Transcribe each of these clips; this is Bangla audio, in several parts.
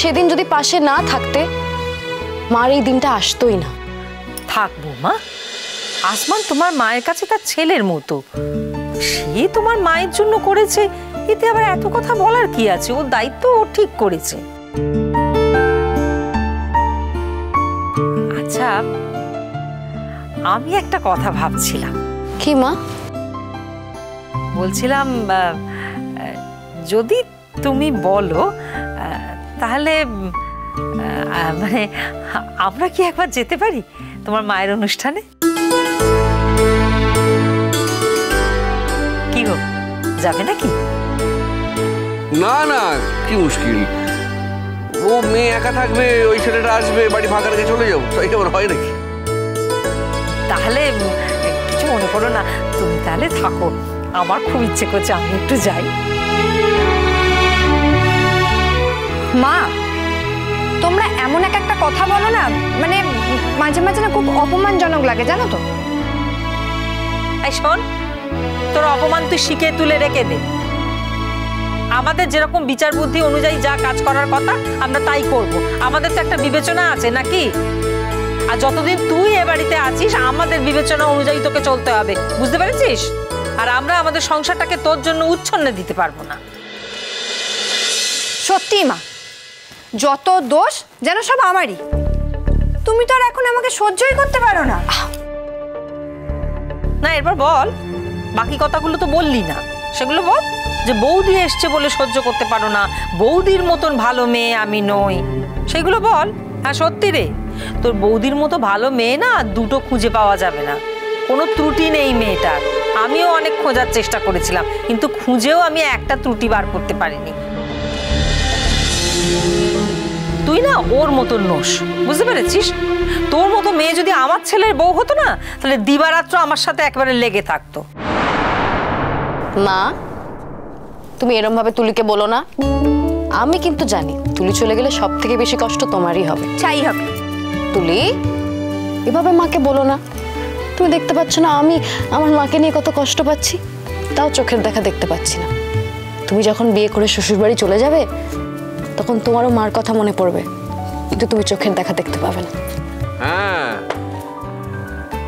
সেদিন যদি পাশে না থাকতে মার এই দিনটা আসতোই না। থাকবো মা, আসমান তোমার মায়ের কাছে তার ছেলের মতো, সে তোমার মায়ের জন্য করেছে, এতে আবার এত কথা বলার কি আছে? ওর দায়িত্ব ও ঠিক করেছে। আচ্ছা, আমি একটা কথা ভাবছিলাম। কি মা? বলছিলাম যদি তুমি বলো তাহলে মানে আমরা কি একবার যেতে পারি তোমার মায়ের অনুষ্ঠানে? কি গো, যাবে নাকি? না না, কি মুশকিল, ও মেয়ে একা থাকবে, ওই ছেলেটা আসবে, বাড়ি ফাঁকা রেখে চলে যাবো, তাই কেমন হয় নাকি? তাহলে কিছু মনে করো না, তুমি তাহলে থাকো, আমার খুব ইচ্ছে করছে আমি একটু যাই। মা, তোমরা এমন একটা কথা বলো না, মানে মাঝে মাঝে না খুব অপমানজনক লাগে, জানো তো? এই শোন, তোর অপমান তুই শিখে তুলে রেখে দে। আমাদের যেরকম বিচার বুদ্ধি অনুযায়ী যা কাজ করার কথা আমরা তাই করব। আমাদের তো একটা বিবেচনা আছে নাকি? আর যতদিন তুই এ বাড়িতে আছিস আমাদের বিবেচনা অনুযায়ী তোকে চলতে হবে, বুঝতে পেরেছিস? আর আমরা আমাদের সংসারটাকে তোর জন্য উচ্ছন্নে দিতে পারবো না। সত্যি মা, যত দোষ যেন সব আমারই। তুমি তো আর এখন আমাকে সহ্যই করতে পারো না। না, এরপর বল, বাকি কথাগুলো তো বললি না, সেগুলো বল। যে বৌদি এসছে বলে সহ্য করতে পারো না, বৌদির মতন ভালো মেয়ে আমি নই, সেগুলো বল। হ্যাঁ সত্যি রে, তোর বৌদির মতো ভালো মেয়ে না দুটো খুঁজে পাওয়া যাবে না, কোনো ত্রুটি নেই মেয়েটার। আমিও অনেক খোঁজার চেষ্টা করেছিলাম, কিন্তু খুঁজেও আমি একটা ত্রুটি বার করতে পারিনি। তুই না ওর মতন নোস, বুঝতে পেরেছিস? তোর মতো মেয়ে যদি আমার ছেলের বউ হতো না, তাহলে দিবারাত্র আমার সাথে একেবারে লেগে থাকতো। মা, তুমি এরম ভাবে তুলিকে বলো না। আমি কিন্তু জানি তুলি চলে গেলে সব থেকে বেশি কষ্ট তোমারই হবে। চাই হবে। তুলি, এভাবে মাকে বলো না। তুমি দেখতে পাচ্ছ না আমি আমার মাকে নিয়ে কত কষ্ট পাচ্ছি, তাও চোখের দেখা দেখতে পাচ্ছি না। তুমি যখন বিয়ে করে শ্বশুর বাড়ি চলে যাবে তখন তোমারও মার কথা মনে পড়বে, কিন্তু তুমি চোখের দেখা দেখতে পাবে না। হ্যাঁ,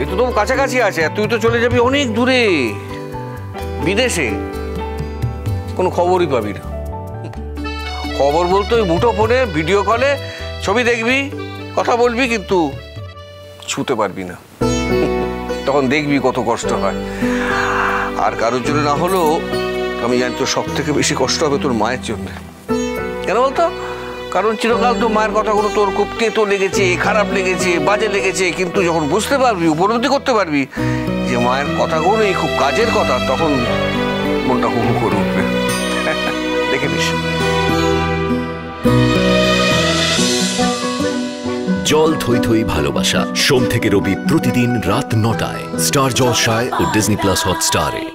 এ তো তোর কাছাকাছি আছে, আর তুই তো চলে যাবি অনেক দূরে, বিদেশে, কোনো খবরই পাবি না। খবর বলতে ওই মুঠো ফোনে ভিডিও কলে ছবি দেখবি, কথা বলবি, কিন্তু ছুতে পারবি না। তখন দেখবি কত কষ্ট হয়। আর কারোর জন্য না হলেও আমি জানি তোর সব থেকে বেশি কষ্ট হবে তোর মায়ের জন্য। কেন বলতো? কারণ চিরকাল তো মায়ের কথাগুলো তোর খুব তেতো লেগেছে, খারাপ লেগেছে, বাজে লেগেছে, কিন্তু যখন বুঝতে পারবি, উপলব্ধি করতে পারবি যে মায়ের কথাগুলোই খুব কাজের কথা, তখন মনটা হু হু করে উঠবে। দেখে নিস। জল থই থই ভালোবাসা, সোম থেকে রবি প্রতিদিন রাত ৯টায় স্টার জলসায় ও ডিজনি প্লাস হটস্টারে।